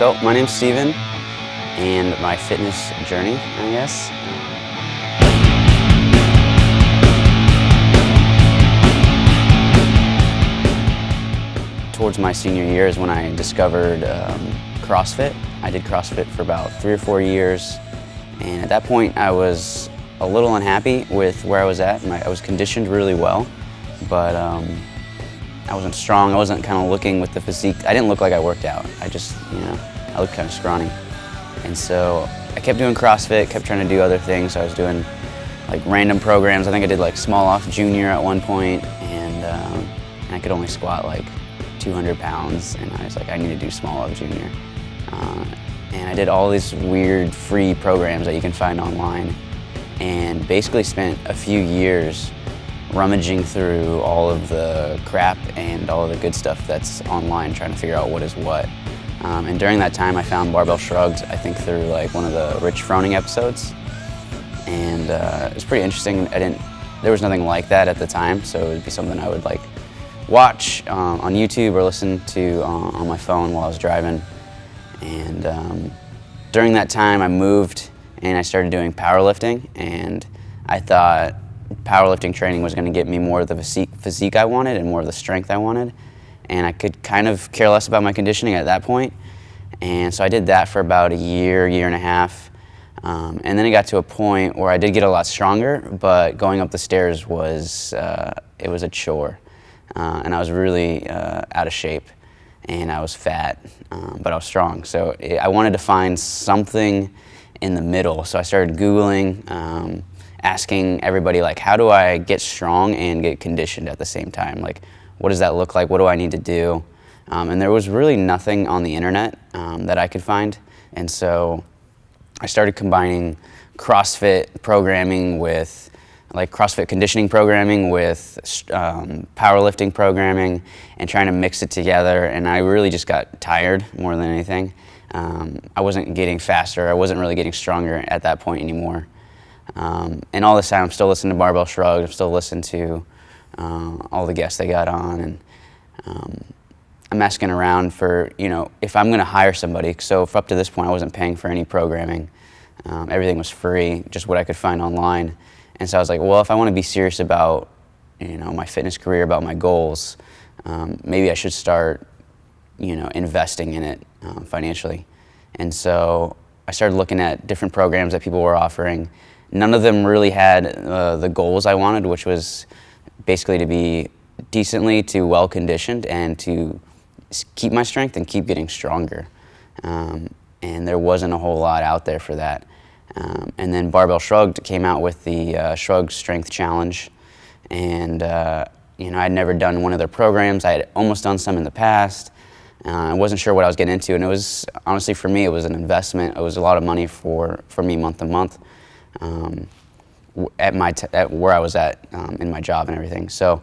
So my name's Steven, and my fitness journey, I guess. Towards my senior year is when I discovered CrossFit. I did CrossFit for about 3 or 4 years, and at that point I was a little unhappy with where I was at. I was conditioned really well, but I wasn't strong. I wasn't kind of looking with the physique. I didn't look like I worked out. I just, I looked kind of scrawny. And so I kept doing CrossFit, kept trying to do other things. I was doing like random programs. I think I did like small off junior at one point, and I could only squat like 200 pounds, and I was like, I need to do small off junior. And I did all these weird free programs that you can find online, and basically spent a few years rummaging through all of the crap and all of the good stuff that's online, trying to figure out what is what. And during that time, I found Barbell Shrugged, I think through like one of the Rich Froning episodes. And it was pretty interesting. There was nothing like that at the time, so it would be something I would like watch on YouTube or listen to on my phone while I was driving. And during that time, I moved and I started doing powerlifting, and I thought powerlifting training was going to get me more of the physique I wanted and more of the strength I wanted, and I could kind of care less about my conditioning at that point. And so I did that for about a year and a half, and then it got to a point where I did get a lot stronger, but going up the stairs was it was a chore, and I was really out of shape, and I was fat, but I was strong. So I wanted to find something in the middle, so I started Googling, asking everybody, like, how do I get strong and get conditioned at the same time? Like, what does that look like? What do I need to do? And there was really nothing on the internet that I could find. And so I started combining CrossFit programming with, like, CrossFit conditioning programming with powerlifting programming, and trying to mix it together. And I really just got tired more than anything. I wasn't getting faster. I wasn't really getting stronger at that point anymore. And all this time, I'm still listening to Barbell Shrugged. I'm still listening to all the guests they got on, and I'm asking around for, if I'm going to hire somebody. So up to this point, I wasn't paying for any programming. Everything was free, just what I could find online. And so I was like, well, if I want to be serious about, my fitness career, about my goals, maybe I should start, investing in it financially. And so I started looking at different programs that people were offering. None of them really had the goals I wanted, which was basically to be decently to well conditioned and to keep my strength and keep getting stronger. And there wasn't a whole lot out there for that. And then Barbell Shrugged came out with the Shrugged Strength Challenge. And I'd never done one of their programs. I had almost done some in the past. I wasn't sure what I was getting into, and it was, honestly, for me, it was an investment. It was a lot of money for me month to month. At where I was at in my job and everything. So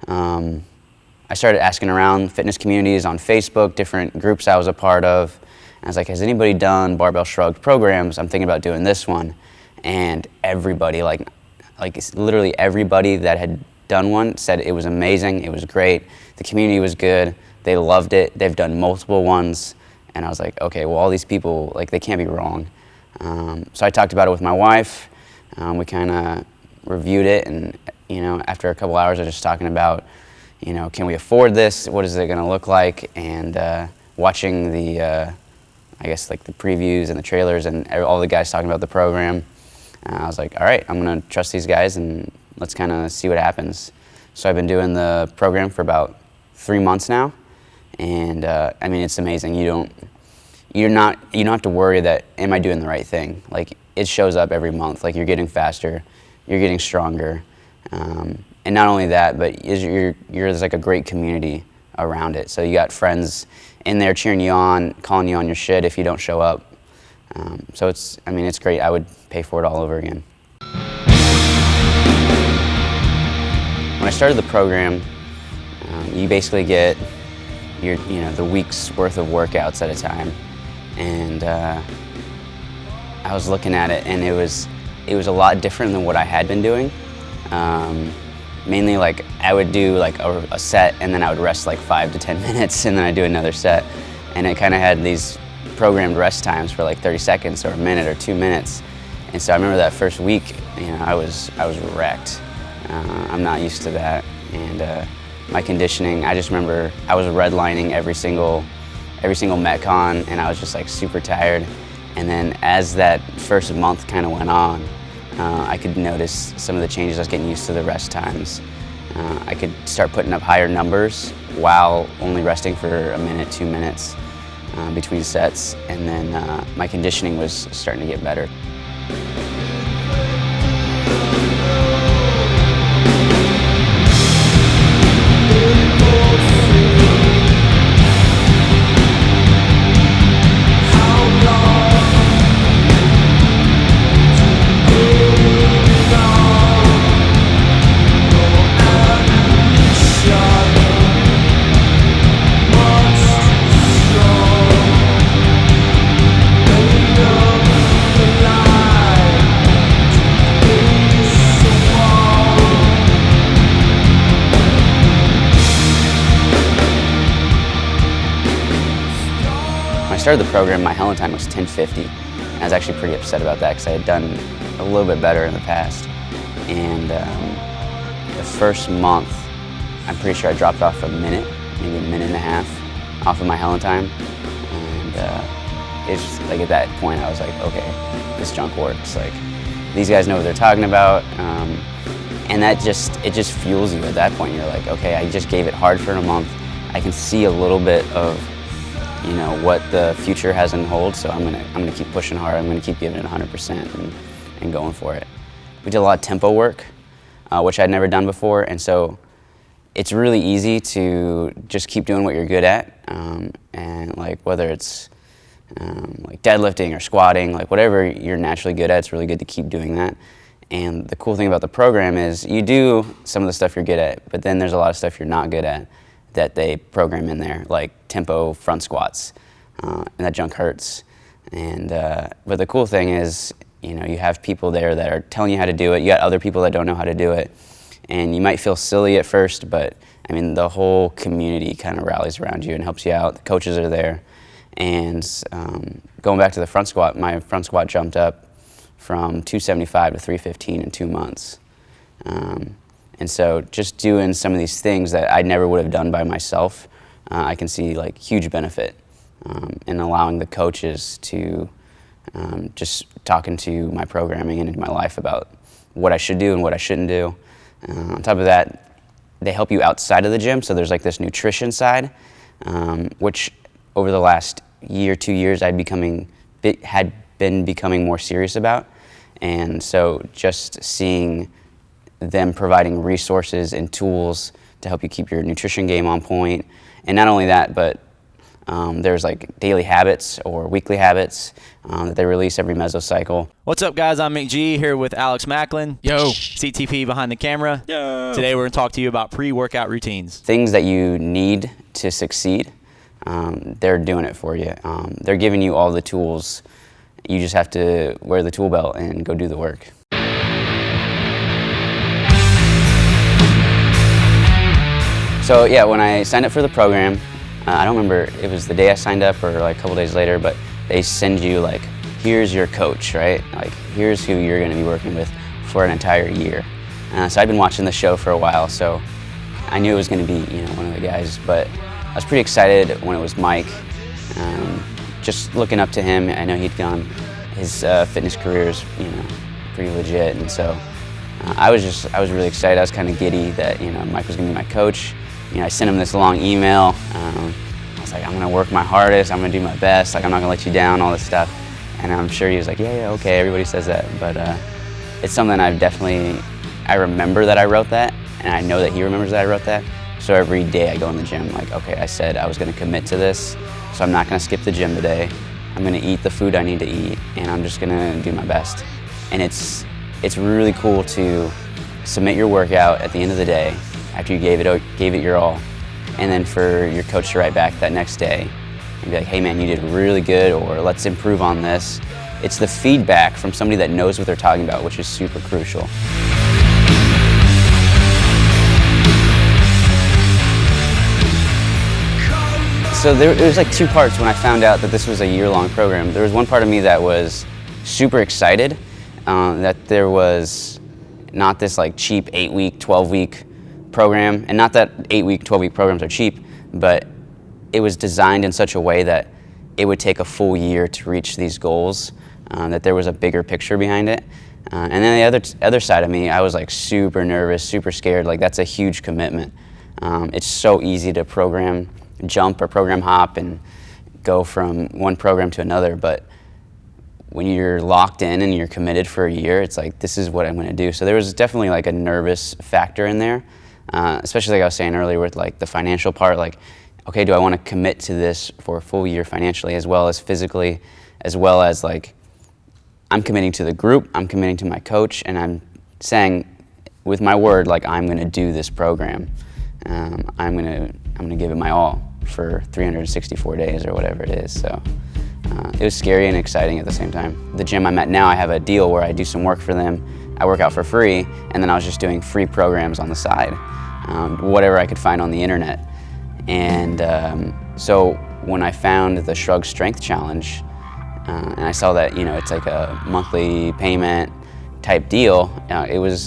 I started asking around fitness communities on Facebook, different groups I was a part of. And I was like, has anybody done Barbell Shrugged programs? I'm thinking about doing this one. And everybody, like literally everybody that had done one said it was amazing, it was great, the community was good, they loved it, they've done multiple ones. And I was like, okay, well, all these people, like, they can't be wrong. So I talked about it with my wife. We kind of reviewed it, and after a couple hours of just talking about, can we afford this? What is it going to look like? And watching the, I guess, like the previews and the trailers and all the guys talking about the program, I was like, all right, I'm going to trust these guys and let's kind of see what happens. So I've been doing the program for about 3 months now, and it's amazing. You don't have to worry that, am I doing the right thing? Like, it shows up every month. Like, you're getting faster, you're getting stronger, and not only that, but there's like a great community around it. So you got friends in there cheering you on, calling you on your shit if you don't show up. So it's great. I would pay for it all over again. When I started the program, you basically get the week's worth of workouts at a time. And I was looking at it, and it was a lot different than what I had been doing. Mainly, like, I would do like a set, and then I would rest like 5 to 10 minutes, and then I'd do another set. And it kind of had these programmed rest times for like 30 seconds or a minute or 2 minutes. And so I remember that first week, I was wrecked. I'm not used to that. And my conditioning, I just remember I was redlining every single Metcon, and I was just like super tired. And then as that first month kind of went on, I could notice some of the changes. I was getting used to the rest times. I could start putting up higher numbers while only resting for a minute, 2 minutes between sets. And then my conditioning was starting to get better. When I started the program, my Helen time was 10:50. I was actually pretty upset about that because I had done a little bit better in the past. And the first month, I'm pretty sure I dropped off a minute, maybe a minute and a half off of my Helen time. And it's just, like, at that point I was like, okay, this junk works. Like, these guys know what they're talking about. And it just fuels you at that point. You're like, okay, I just gave it hard for a month. I can see a little bit of what the future has in hold, so I'm gonna keep pushing hard. I'm gonna keep giving it 100% and going for it. We did a lot of tempo work, which I'd never done before, and so it's really easy to just keep doing what you're good at, and like whether it's like deadlifting or squatting, like whatever you're naturally good at, it's really good to keep doing that. And the cool thing about the program is you do some of the stuff you're good at, but then there's a lot of stuff you're not good at that they program in there, like tempo front squats, and that junk hurts. And but the cool thing is, you have people there that are telling you how to do it. You got other people that don't know how to do it, and you might feel silly at first, but I mean the whole community kind of rallies around you and helps you out. The coaches are there, and going back to the front squat, my front squat jumped up from 275 to 315 in 2 months. And so just doing some of these things that I never would have done by myself, I can see like huge benefit in allowing the coaches to just talk into my programming and into my life about what I should do and what I shouldn't do. On top of that, they help you outside of the gym. So there's like this nutrition side, which over the last year, 2 years, had been becoming more serious about. And so just seeing them providing resources and tools to help you keep your nutrition game on point. And not only that, but there's like daily habits or weekly habits that they release every mesocycle. What's up, guys? I'm McG here with Alex Macklin. Yo. CTP behind the camera. Yo. Today we're going to talk to you about pre-workout routines. Things that you need to succeed, they're doing it for you. They're giving you all the tools. You just have to wear the tool belt and go do the work. So yeah, when I signed up for the program, I don't remember, it was the day I signed up or like a couple days later, but they send you like, here's your coach, right? Like, here's who you're gonna be working with for an entire year. So I'd been watching the show for a while, so I knew it was gonna be one of the guys, but I was pretty excited when it was Mike. Just looking up to him, I know he'd gone, his fitness career is pretty legit, and so I was really excited. I was kind of giddy that Mike was gonna be my coach. I sent him this long email. I was like, I'm gonna work my hardest, I'm gonna do my best, like I'm not gonna let you down, all this stuff. And I'm sure he was like, yeah, okay, everybody says that. But it's something I remember that I wrote that, and I know that he remembers that I wrote that. So every day I go in the gym, like, okay, I said I was gonna commit to this, so I'm not gonna skip the gym today. I'm gonna eat the food I need to eat, and I'm just gonna do my best. And it's really cool to submit your workout at the end of the day after you gave it your all, and then for your coach to write back that next day and be like, hey man, you did really good, or let's improve on this. It's the feedback from somebody that knows what they're talking about, which is super crucial. So it was like two parts when I found out that this was a year-long program. There was one part of me that was super excited that there was not this like cheap 8-week, 12-week program, and not that 8-week, 12-week programs are cheap, but it was designed in such a way that it would take a full year to reach these goals, that there was a bigger picture behind it. And then the other side of me, I was like super nervous, super scared. Like that's a huge commitment. It's so easy to jump or program hop and go from one program to another, but when you're locked in and you're committed for a year, it's like, this is what I'm going to do. So there was definitely like a nervous factor in there, especially like I was saying earlier with like the financial part, like, okay, do I want to commit to this for a full year financially as well as physically, as well as like, I'm committing to the group, I'm committing to my coach, and I'm saying with my word, like I'm going to do this program. I'm going to give it my all for 364 days or whatever it is. So it was scary and exciting at the same time. The gym I'm at now, I have a deal where I do some work for them. I work out for free, and then I was just doing free programs on the side, whatever I could find on the internet. And so when I found the Shrugged Strength Challenge, and I saw that, you know, it's like a monthly payment type deal, it was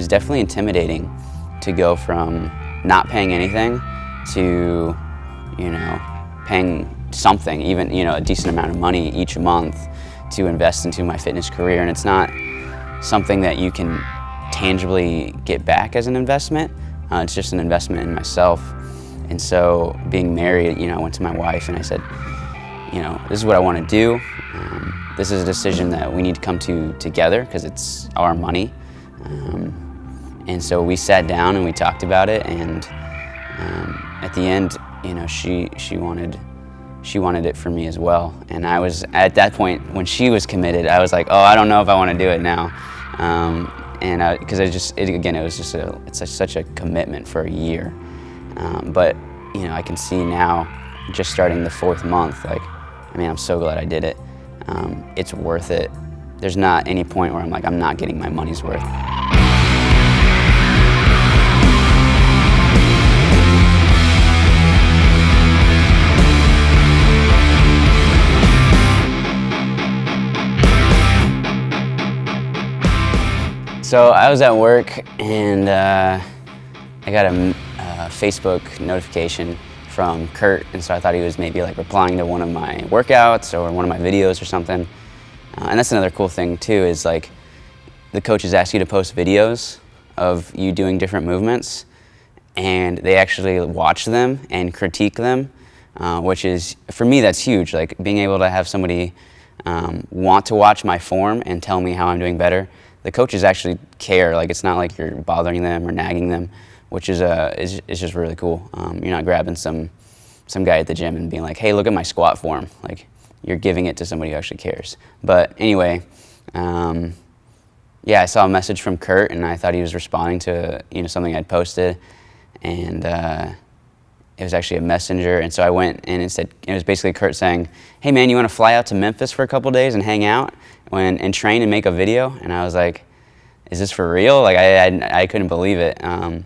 definitely intimidating to go from not paying anything to, you know, paying something, even, you know, a decent amount of money each month to invest into my fitness career. And it's not something that you can tangibly get back as an investment. It's just an investment in myself. And so being married, you know, I went to my wife and I said, you know, this is what I want to do. This is a decision that we need to come to together because it's our money. And so we sat down and we talked about it, and at the end, you know, she wanted it for me as well. And I was at that point when she was committed, I was like, oh, I don't know if I want to do it now, and because it was just such a commitment for a year. But you know, I can see now, just starting the 4th month, like, I mean, I'm so glad I did it. It's worth it. There's not any point where I'm like, I'm not getting my money's worth. So I was at work and I got a Facebook notification from Kurt, and so I thought he was maybe like replying to one of my workouts or one of my videos or something. And that's another cool thing too, is like the coaches ask you to post videos of you doing different movements, and they actually watch them and critique them, which is, for me, that's huge. Like being able to have somebody want to watch my form and tell me how I'm doing better. The coaches actually care. Like it's not like you're bothering them or nagging them, which is just really cool. You're not grabbing some guy at the gym and being like, hey, look at my squat form. Like, you're giving it to somebody who actually cares. But anyway, yeah, I saw a message from Kurt, and I thought he was responding to, you know, something I'd posted, and it was actually a messenger. And so I went, and it was basically Kurt saying, hey man, you want to fly out to Memphis for a couple days and hang out and train and make a video? And I was like, is this for real? Like I couldn't believe it. I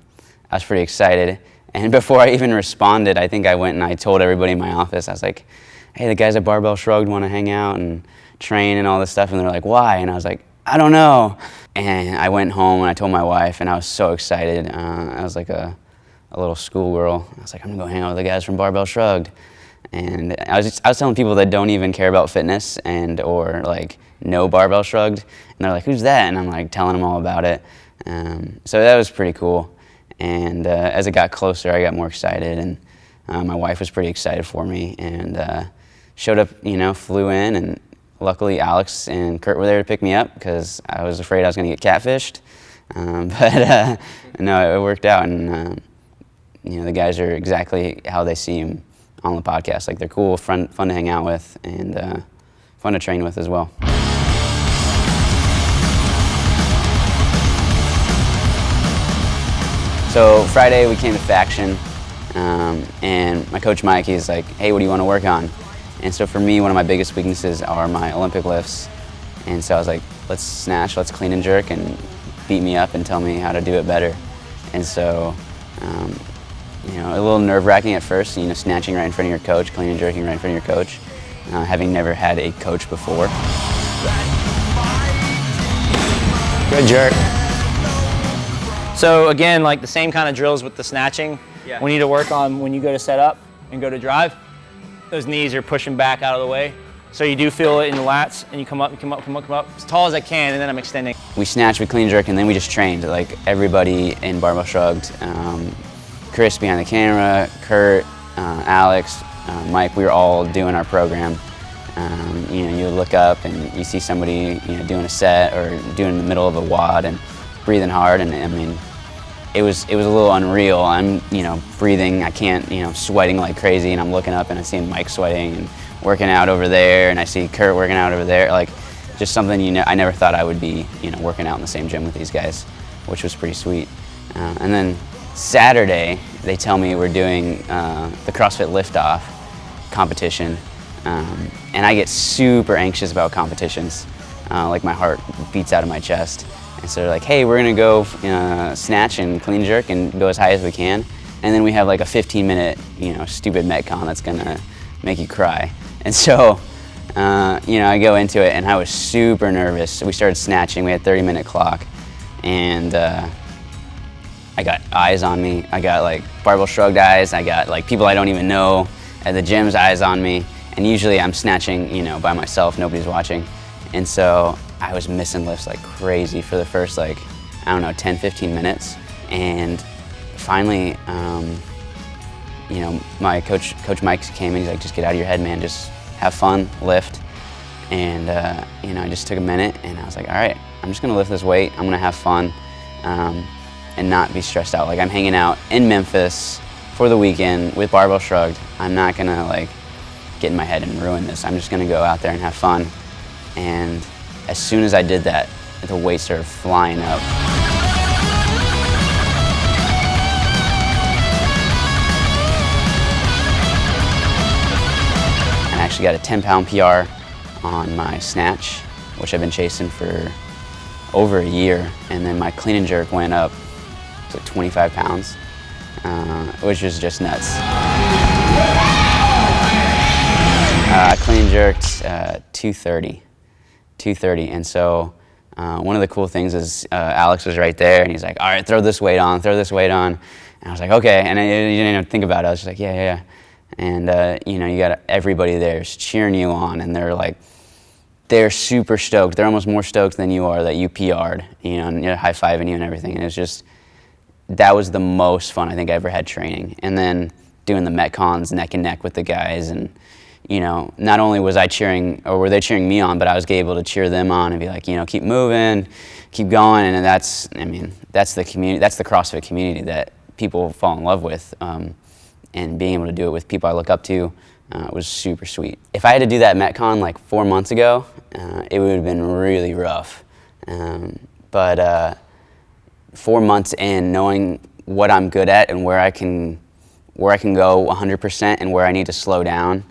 was pretty excited. And before I even responded, I think I went and I told everybody in my office, I was like, hey, the guys at Barbell Shrugged want to hang out and train and all this stuff. And they're like, why? And I was like, I don't know. And I went home and I told my wife, and I was so excited. I was like a little schoolgirl. I was like, I'm gonna go hang out with the guys from Barbell Shrugged. And I was telling people that don't even care about fitness or like know Barbell Shrugged. And they're like, who's that? And I'm like telling them all about it. So that was pretty cool. And as it got closer, I got more excited, and my wife was pretty excited for me, and showed up, you know, flew in, and luckily Alex and Kurt were there to pick me up because I was afraid I was going to get catfished. But no, it worked out, and you know, the guys are exactly how they see them on the podcast. Like, they're cool, fun to hang out with, and fun to train with as well. So Friday we came to Faction, and my coach Mike, he's like, hey, what do you want to work on? And so for me, one of my biggest weaknesses are my Olympic lifts. And so I was like, let's snatch, let's clean and jerk, and beat me up and tell me how to do it better. And so a little nerve-wracking at first, snatching right in front of your coach, clean and jerking right in front of your coach, having never had a coach before. Good jerk. So again, like the same kind of drills with the snatching. Yeah. We need to work on when you go to set up and go to drive, those knees are pushing back out of the way. So you do feel it in the lats, and you come up, as tall as I can, and then I'm extending. We snatch, we clean jerk, and then we just trained. Like everybody in Barbell Shrugged, Chris behind the camera, Kurt, Alex, Mike, we were all doing our program. You look up and you see somebody, doing a set or doing in the middle of a WOD and breathing hard, and I mean, it was a little unreal. I'm, breathing, I can't, sweating like crazy, and I'm looking up and I see Mike sweating and working out over there, and I see Kurt working out over there. Like, just something, I never thought I would be, working out in the same gym with these guys, which was pretty sweet. And then Saturday, they tell me we're doing the CrossFit Liftoff competition, and I get super anxious about competitions. Like my heart beats out of my chest. And so they're like, hey, we're gonna go snatch and clean jerk and go as high as we can. And then we have like a 15-minute, stupid Metcon that's gonna make you cry. And so, I go into it and I was super nervous. We started snatching, we had a 30-minute clock. And I got eyes on me. I got like Barbell Shrugged eyes. I got like people I don't even know at the gym's eyes on me. And usually I'm snatching, by myself, nobody's watching. And so I was missing lifts like crazy for the first 10, 15 minutes. And finally, my coach Mike came in, he's like, just get out of your head, man, just have fun, lift. And I just took a minute and I was like, all right, I'm just gonna lift this weight, I'm gonna have fun and not be stressed out. Like, I'm hanging out in Memphis for the weekend with Barbell Shrugged. I'm not gonna get in my head and ruin this. I'm just gonna go out there and have fun. And as soon as I did that, the weight started flying up. And I actually got a 10-pound PR on my snatch, which I've been chasing for over a year. And then my clean and jerk went up to 25 pounds, which was just nuts. I clean and jerked 230. And so one of the cool things is Alex was right there and he's like, all right, throw this weight on. And I was like, okay. And I didn't even think about it. I was just like, yeah. And you got everybody there cheering you on, and they're super stoked. They're almost more stoked than you are that you PR'd, and they're high-fiving you and everything. And it was just, that was the most fun I think I ever had training. And then doing the Metcons neck and neck with the guys, and not only was I cheering, or were they cheering me on, but I was able to cheer them on and be like, keep moving, keep going. And that's the community, that's the CrossFit community that people fall in love with. And being able to do it with people I look up to was super sweet. If I had to do that Metcon 4 months ago, it would have been really rough. But 4 months in, knowing what I'm good at and where I can go 100% and where I need to slow down,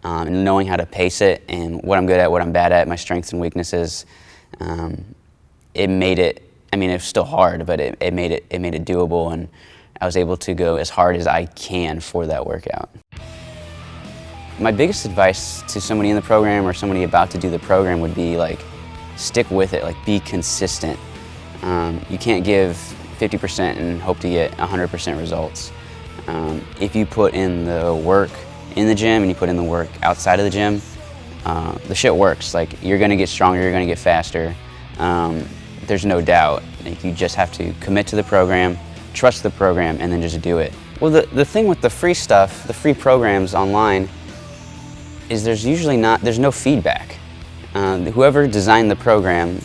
and knowing how to pace it and what I'm good at, what I'm bad at, my strengths and weaknesses, it made it, it was still hard, but it made it doable, and I was able to go as hard as I can for that workout. My biggest advice to somebody in the program or somebody about to do the program would be stick with it, be consistent. You can't give 50% and hope to get 100% results. If you put in the work in the gym and you put in the work outside of the gym, the shit works. You're gonna get stronger, you're gonna get faster. There's no doubt. You just have to commit to the program, trust the program, and then just do it. Well, the thing with the free stuff, the free programs online, is there's no feedback. Whoever designed the program,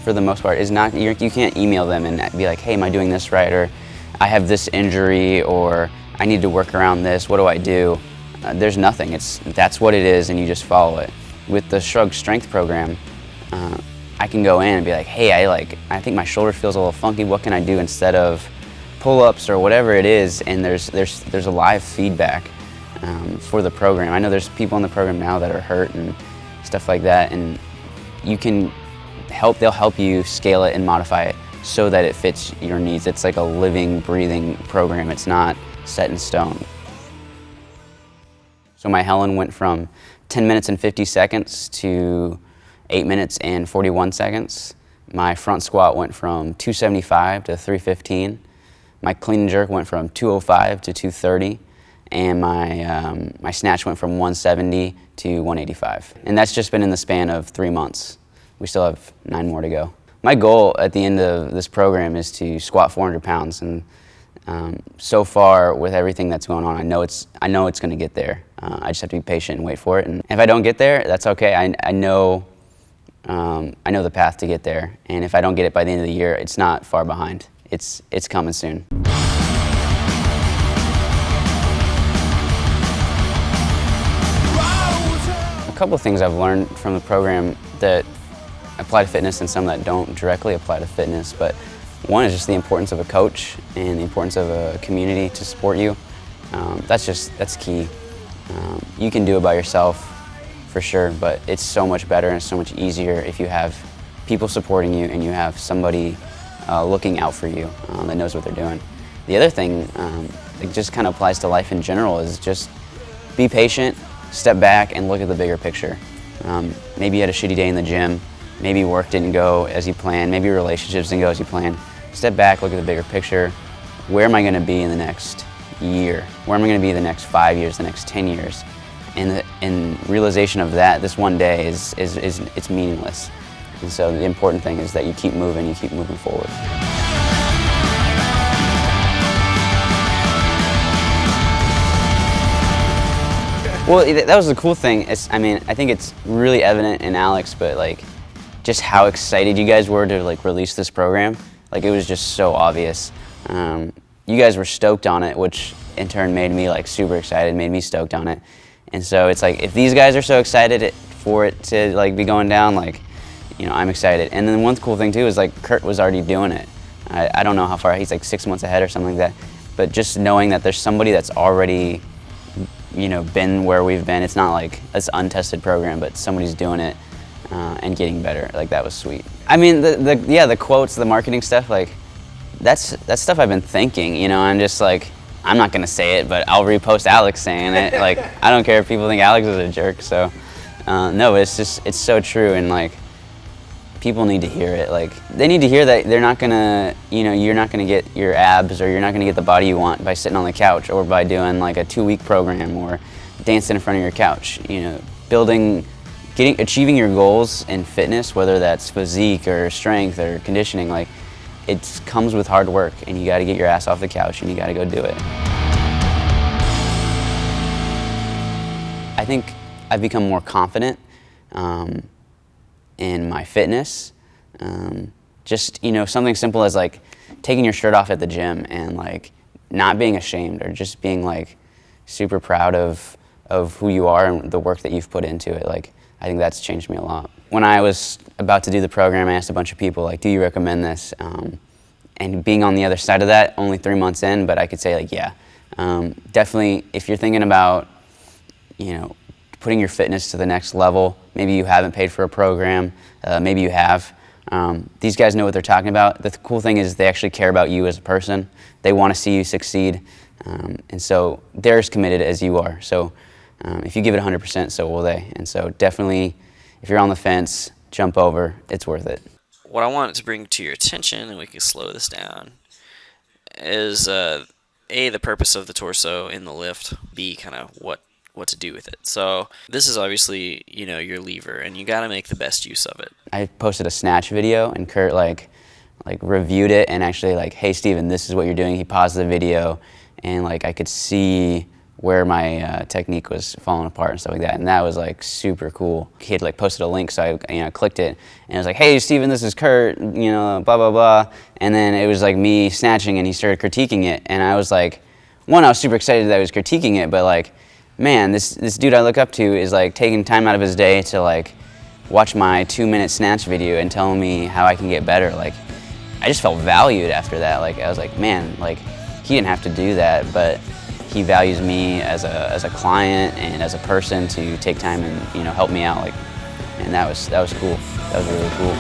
for the most part, you can't email them and be like, hey, am I doing this right? Or I have this injury, or I need to work around this, what do I do? There's nothing, that's what it is, and you just follow it. With the Shrugged Strength program, I can go in and be like, hey, I think my shoulder feels a little funky, what can I do instead of pull-ups or whatever it is, and there's a live feedback for the program. I know there's people in the program now that are hurt and stuff like that, and they'll help you scale it and modify it so that it fits your needs. It's like a living, breathing program. It's not set in stone. So my Helen went from 10 minutes and 50 seconds to 8 minutes and 41 seconds. My front squat went from 275 to 315. My clean and jerk went from 205 to 230. And my snatch went from 170 to 185. And that's just been in the span of 3 months. We still have 9 more to go. My goal at the end of this program is to squat 400 pounds. And so far, with everything that's going on, I know it's going to get there. I just have to be patient and wait for it. And if I don't get there, that's okay. I know the path to get there. And if I don't get it by the end of the year, it's not far behind. It's coming soon. A couple of things I've learned from the program that apply to fitness and some that don't directly apply to fitness, but one is just the importance of a coach and the importance of a community to support you. That's key. You can do it by yourself for sure, but it's so much better and so much easier if you have people supporting you and you have somebody looking out for you that knows what they're doing. The other thing, it just kind of applies to life in general, is just be patient, step back and look at the bigger picture. Maybe you had a shitty day in the gym, maybe work didn't go as you planned, maybe relationships didn't go as you planned. Step back, look at the bigger picture. Where am I going to be in the next year? Where am I going to be the next 5 years, the next 10 years? And realization of that, this one day it's meaningless. And so the important thing is that you keep moving forward. Well, that was the cool thing. I think it's really evident in Alex, but like, just how excited you guys were to like release this program. Like, it was just so obvious. You guys were stoked on it, which in turn made me like super excited, made me stoked on it. And so it's like, if these guys are so excited for it to like be going down, like, you know, I'm excited. And then one cool thing too is like Kurt was already doing it. I don't know how far, he's like 6 months ahead or something like that. But just knowing that there's somebody that's already, you know, been where we've been. It's not like it's an untested program, but somebody's doing it and getting better. Like, that was sweet. I mean, the quotes, the marketing stuff, like that's stuff I've been thinking. You know, I'm just like, I'm not gonna say it, but I'll repost Alex saying it. Like, I don't care if people think Alex is a jerk. So no, it's so true, and like, people need to hear it. Like, they need to hear that they're not gonna, you know, you're not gonna get your abs, or you're not gonna get the body you want by sitting on the couch, or by doing like a 2-week program, or dancing in front of your couch. You know, achieving your goals in fitness, whether that's physique or strength or conditioning, like, it comes with hard work, and you gotta get your ass off the couch and you gotta go do it. I think I've become more confident in my fitness. Just, you know, something simple as like taking your shirt off at the gym and like not being ashamed, or just being like super proud of who you are and the work that you've put into it. Like, I think that's changed me a lot. When I was about to do the program, I asked a bunch of people, like, do you recommend this? And being on the other side of that, only 3 months in, but I could say, like, yeah. Definitely, if you're thinking about, you know, putting your fitness to the next level, maybe you haven't paid for a program, maybe you have. These guys know what they're talking about. The cool thing is they actually care about you as a person. They want to see you succeed. And so they're as committed as you are. So if you give it 100%, so will they. And so definitely, if you're on the fence, jump over. It's worth it. What I want to bring to your attention, and we can slow this down, is A, the purpose of the torso in the lift, B, kind of what to do with it. So this is obviously, you know, your lever, and you got to make the best use of it. I posted a Snatch video, and Kurt like reviewed it, and actually like, hey Steven, this is what you're doing. He paused the video, and like, I could see where my technique was falling apart and stuff like that, and that was like super cool. He had like posted a link, so I clicked it, and it was like, hey Steven, this is Kurt, you know, blah blah blah, and then it was like me snatching, and he started critiquing it, and I was like, one, I was super excited that I was critiquing it, but like, man, this dude I look up to is like taking time out of his day to like watch my 2-minute snatch video and telling me how I can get better. Like, I just felt valued after that. Like, I was like, man, like, he didn't have to do that, but he values me as a client and as a person to take time and, you know, help me out. Like, and that was cool. That was really cool.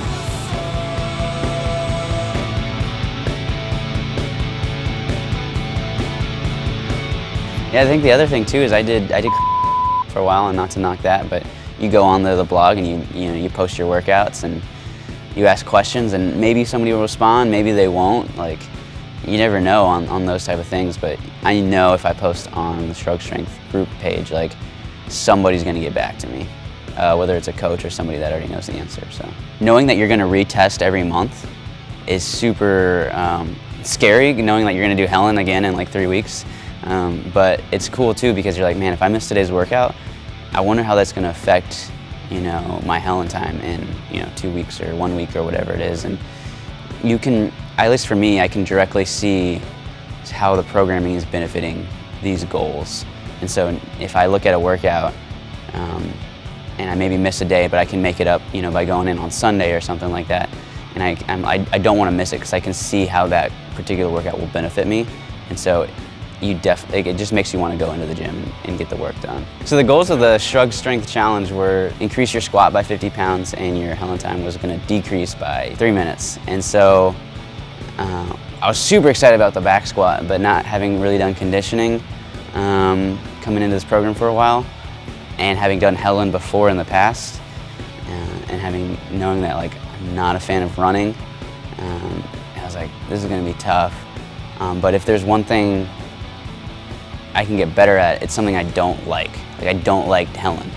Yeah, I think the other thing too is I did for a while, and not to knock that, but you go on the blog and you post your workouts and you ask questions, and maybe somebody will respond, maybe they won't. Like, you never know on those type of things, but I know if I post on the Shrug Strength group page, like, somebody's gonna get back to me, whether it's a coach or somebody that already knows the answer. So knowing that you're gonna retest every month is super scary, knowing that you're gonna do Helen again in like 3 weeks. But it's cool too, because you're like, man, if I miss today's workout, I wonder how that's gonna affect, my Helen time in, 2 weeks or 1 week or whatever it is. And you can, at least for me, I can directly see how the programming is benefiting these goals. And so if I look at a workout and I maybe miss a day, but I can make it up, by going in on Sunday or something like that, and I don't want to miss it because I can see how that particular workout will benefit me. And so it just makes you want to go into the gym and get the work done. So the goals of the Shrug Strength Challenge were increase your squat by 50 pounds and your Helen time was going to decrease by 3 minutes. And so I was super excited about the back squat, but not having really done conditioning coming into this program for a while, and having done Helen before in the past, and knowing that like I'm not a fan of running, I was like, this is going to be tough. But if there's one thing I can get better at, it's something I don't like. Like, I don't like Helen.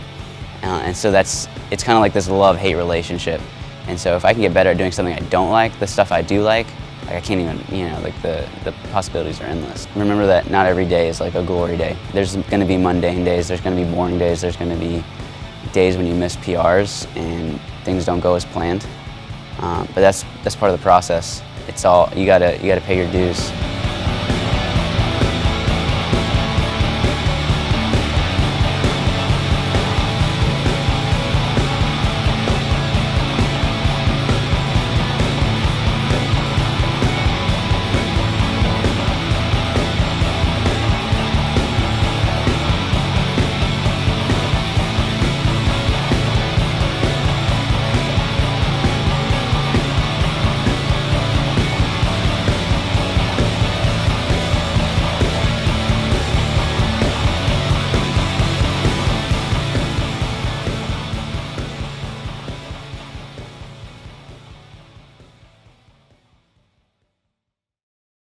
And so it's kind of like this love-hate relationship. And so if I can get better at doing something I don't like, the stuff I do like I can't even, like the possibilities are endless. Remember that not every day is like a glory day. There's gonna be mundane days, there's gonna be boring days, there's gonna be days when you miss PRs and things don't go as planned. But that's part of the process. It's all, you gotta pay your dues.